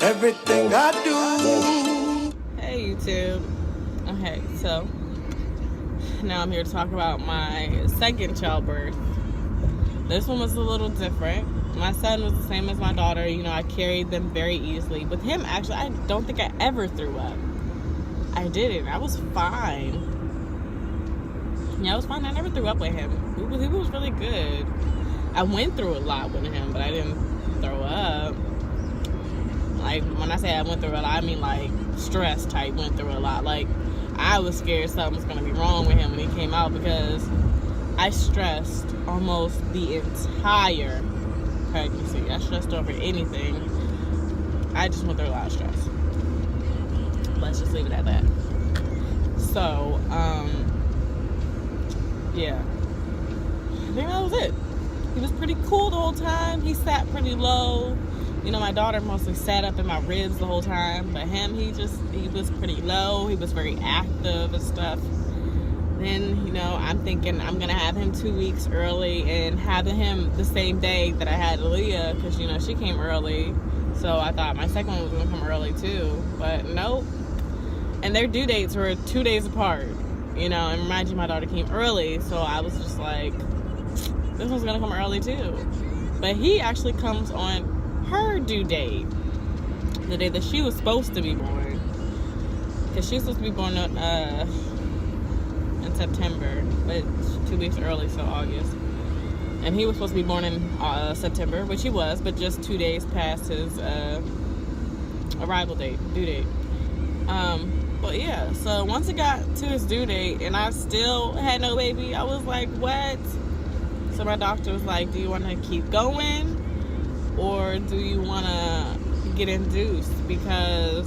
Everything I do. Hey YouTube. Okay, so now I'm here to talk about my second childbirth. This one was a little different. My son was the same as my daughter. You know, I carried them very easily. With him, actually, I don't think I ever threw up. I didn't. I was fine. Yeah, I was fine. I never threw up with him. He was really good. I went through a lot with him, but I didn't throw up. Like, when I say I went through a lot, I mean, like, stress type went through a lot. Like, I was scared something was going to be wrong with him when he came out because I stressed almost the entire pregnancy. I stressed over anything. I just went through a lot of stress. Let's just leave it at that. So, yeah. I think that was it. He was pretty cool the whole time. He sat pretty low. You know, my daughter mostly sat up in my ribs the whole time. But him, he was pretty low. He was very active and stuff. Then, you know, I'm thinking I'm going to have him 2 weeks early and having him the same day that I had Aaliyah because, you know, she came early. So I thought my second one was going to come early too. But nope. And their due dates were 2 days apart. You know, and mind you, my daughter came early. So I was just like, this one's going to come early too. But he actually comes on her due date. The day that she was supposed to be born. Because she was supposed to be born in September, but 2 weeks early, so August. And he was supposed to be born in September, which he was, but just 2 days past his arrival date, due date. But yeah, so once it got to his due date and I still had no baby, I was like, what? So my doctor was like, do you want to keep going or do you want to get induced? Because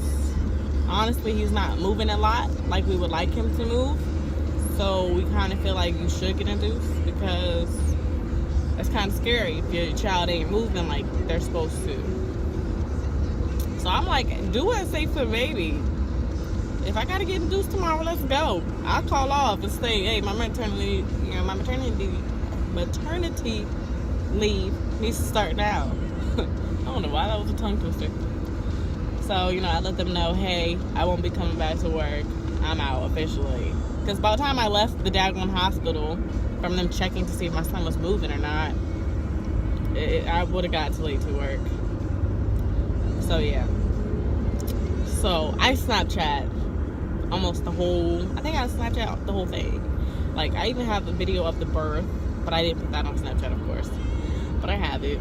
honestly, he's not moving a lot like we would like him to move. So we kind of feel like you should get induced because it's kind of scary if your child ain't moving like they're supposed to. So I'm like, do it safe for the baby. If I gotta get induced tomorrow, let's go. I'll call off and say, hey, my maternity leave needs to start now. I don't know why that was a tongue twister. So, you know, I let them know, hey, I won't be coming back to work. I'm out officially. Because by the time I left the daggone hospital, from them checking to see if my son was moving or not, I would have got too late to work. So, yeah. So, I Snapchat almost the whole, I think I Snapchat the whole thing. Like, I even have a video of the birth, but I didn't put that on Snapchat, of course. But I have it.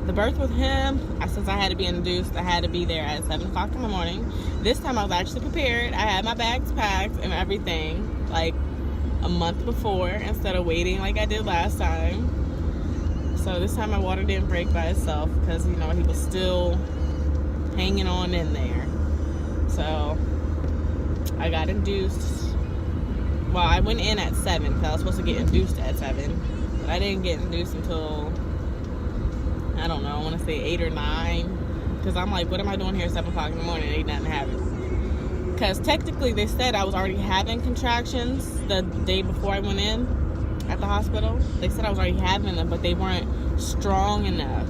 The birth with him, since I had to be induced, I had to be there at 7 o'clock in the morning. This time I was actually prepared. I had my bags packed and everything, like a month before, instead of waiting like I did last time. So this time my water didn't break by itself because, you know, he was still hanging on in there. So I got induced. Well, I went in at 7 because I was supposed to get induced at 7. But I didn't get induced until, I don't know, I want to say 8 or 9. Because I'm like, what am I doing here at 7 o'clock in the morning? Ain't nothing happening. Because technically they said I was already having contractions the day before I went in at the hospital. They said I was already having them, but they weren't strong enough,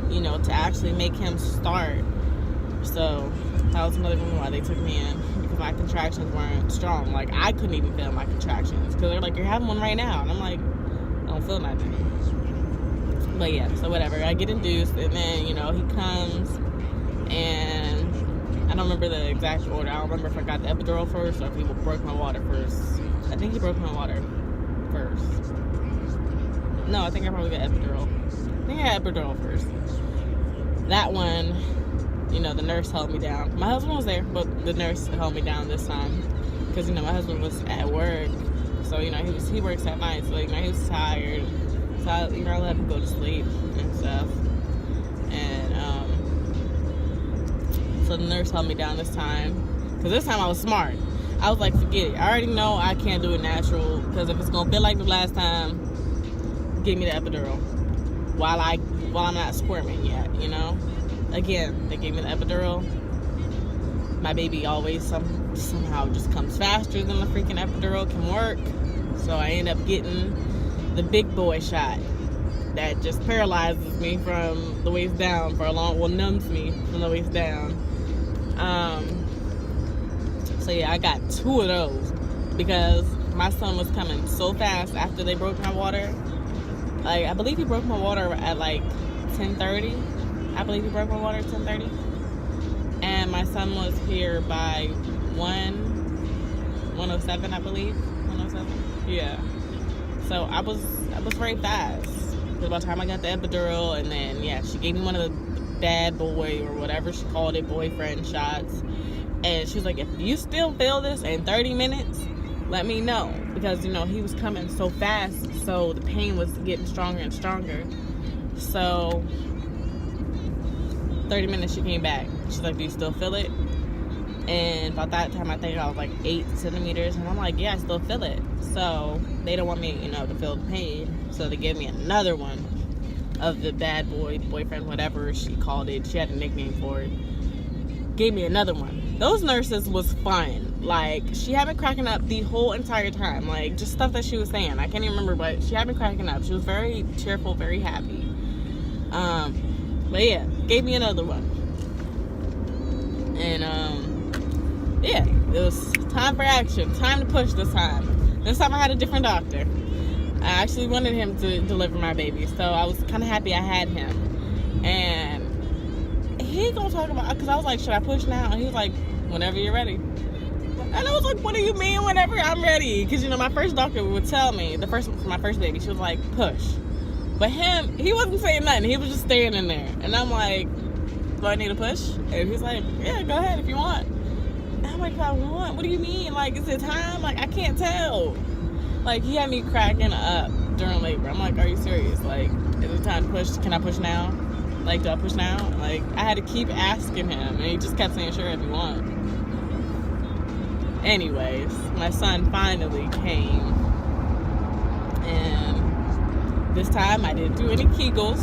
you know, to actually make him start. So that was another reason why they took me in. Because my contractions weren't strong. Like, I couldn't even feel my contractions. Because they're like, you're having one right now. And I'm like, I don't feel nothing. But yeah, so whatever. I get induced, and then, you know, he comes, and I don't remember the exact order. I don't remember if I got the epidural first or if he broke my water first. I think he broke my water first. No, I think I probably got epidural. I think I got epidural first. That one, you know, the nurse held me down. My husband was there, but the nurse held me down this time. Because, you know, my husband was at work. So, you know, he works at night. So, you know, he was tired. So, I let him go to sleep and stuff. And, so the nurse held me down this time. Because this time I was smart. I was like, forget it. I already know I can't do it natural. Because if it's going to feel like the last time, give me the epidural. While I'm not squirming yet, you know? Again, they gave me the epidural. My baby always somehow just comes faster than the freaking epidural can work. So I end up getting the big boy shot that just paralyzes me from the waist down for a long, well, numbs me from the waist down. So yeah, I got 2 of those because my son was coming so fast after they broke my water. Like, I believe he broke my water at like 10:30. I believe he broke my water at 10:30. And my son was here by 1:07, I believe. 1:07. Yeah. So I was very fast. Because by the time I got the epidural, and then yeah, she gave me one of the bad boy or whatever she called it, boyfriend shots. And she was like, if you still feel this in 30 minutes, let me know. Because, you know, he was coming so fast, so the pain was getting stronger and stronger. So 30 minutes she came back. She's like, do you still feel it? And about that time, I think I was like 8 centimeters. And I'm like, yeah, I still feel it. So they don't want me, you know, to feel the pain. So they gave me another one of the bad boy, boyfriend, whatever she called it. She had a nickname for it. Gave me another one. Those nurses was fun. Like, she had me cracking up the whole entire time. Like, just stuff that she was saying. I can't even remember, but she had me cracking up. She was very cheerful, very happy. But yeah, gave me another one. And, yeah, it was time for action. Time to push this time. This time I had a different doctor. I actually wanted him to deliver my baby, so I was kind of happy I had him. And he gonna talk about, because I was like, should I push now? And he was like, whenever you're ready. And I was like, what do you mean whenever I'm ready? Because, you know, my first doctor would tell me, for my first baby, she was like, push. But him, he wasn't saying nothing. He was just standing there. And I'm like, do I need to push? And he's like, yeah, go ahead if you want. And I'm like, if I want? What do you mean? Like, is it time? Like, I can't tell. Like, he had me cracking up during labor. I'm like, are you serious? Like, is it time to push? Can I push now? Like, do I push now? Like, I had to keep asking him, and he just kept saying, sure, if you want. Anyways, my son finally came, and this time I didn't do any Kegels.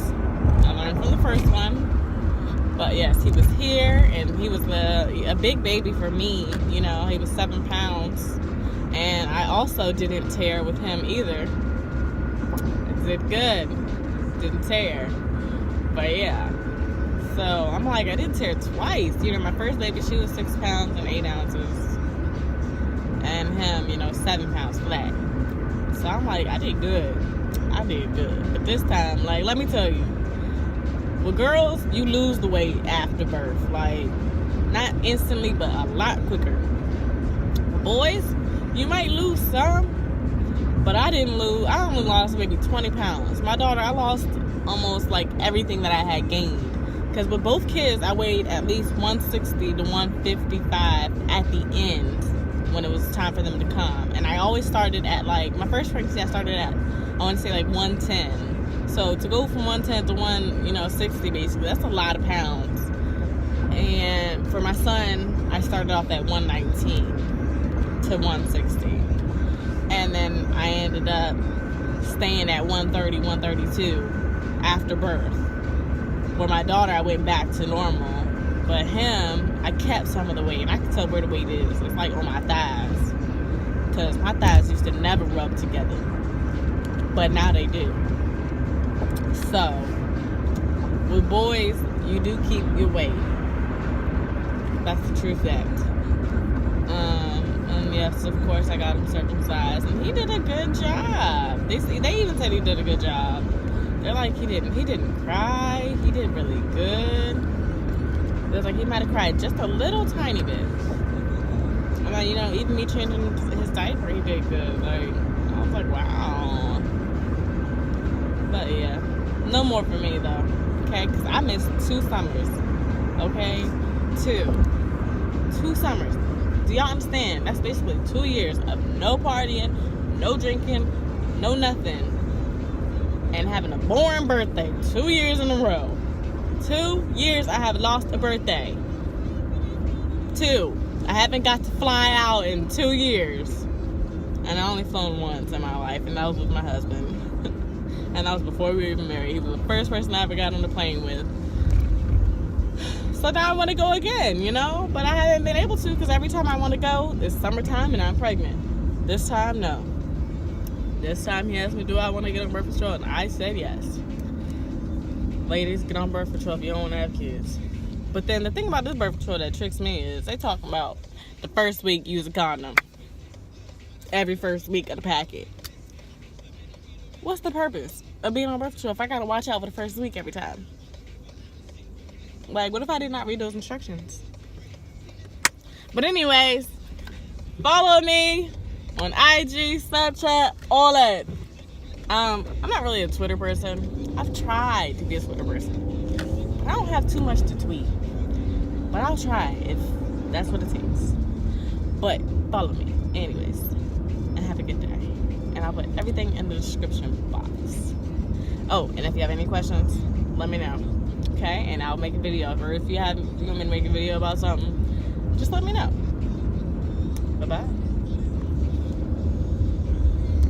I learned from the first one. But yes, he was here, and he was a big baby for me. You know, he was 7 pounds. And I also didn't tear with him either. It did good. Didn't tear. But yeah. So I'm like, I didn't tear twice. You know, my first baby, she was 6 pounds and 8 ounces. And him, you know, 7 pounds flat. So I'm like, I did good. I did good. But this time, like, let me tell you. With girls, you lose the weight after birth. Like, not instantly, but a lot quicker. Boys, you might lose some, but I didn't lose. I only lost maybe 20 pounds. My daughter, I lost almost like everything that I had gained. Because with both kids, I weighed at least 160 to 155 at the end when it was time for them to come. And I always started at, like, my first pregnancy, I started at, I want to say, like 110. So to go from 110 to 160, basically, that's a lot of pounds. And for my son, I started off at 119 to 160. And then I ended up staying at 130, 132 after birth. For my daughter, I went back to normal. But him, I kept some of the weight. And I can tell where the weight is. It's like on my thighs. Because my thighs used to never rub together. But now they do. So, with boys, you do keep your weight. That's the true fact. And yes, of course, I got him circumcised, and he did a good job. They even said he did a good job. They're like, he didn't cry. He did really good. It was like he might have cried just a little tiny bit. I'm like, you know, even me changing his diaper, he did good. Like, I was like, wow. But yeah. No more for me, though, okay? Because I missed 2 summers, okay? 2 summers. Do y'all understand? That's basically 2 years of no partying, no drinking, no nothing, and having a boring birthday 2 years in a row. 2 years I have lost a birthday. 2. I haven't got to fly out in 2 years. And I only flown once in my life, and that was with my husband. And that was before we were even married. He was the first person I ever got on the plane with. So now I want to go again, you know? But I haven't been able to because every time I want to go, it's summertime and I'm pregnant. This time, no. This time he asked me, do I want to get on birth control? And I said yes. Ladies, get on birth control if you don't want to have kids. But then the thing about this birth control that tricks me is they talking about the first week use a condom. Every first week of the packet. What's the purpose of being on birth control if I gotta watch out for the first week every time? Like, what if I did not read those instructions? But anyways, follow me on IG, Snapchat, all that. I'm not really a Twitter person. I've tried to be a Twitter person. But I don't have too much to tweet. But I'll try if that's what it takes. But follow me. Anyways, and have a good day. And I'll put everything in the description box. Oh, and if you have any questions, let me know. Okay? And I'll make a video. Or if you want me to make a video about something, just let me know. Bye-bye.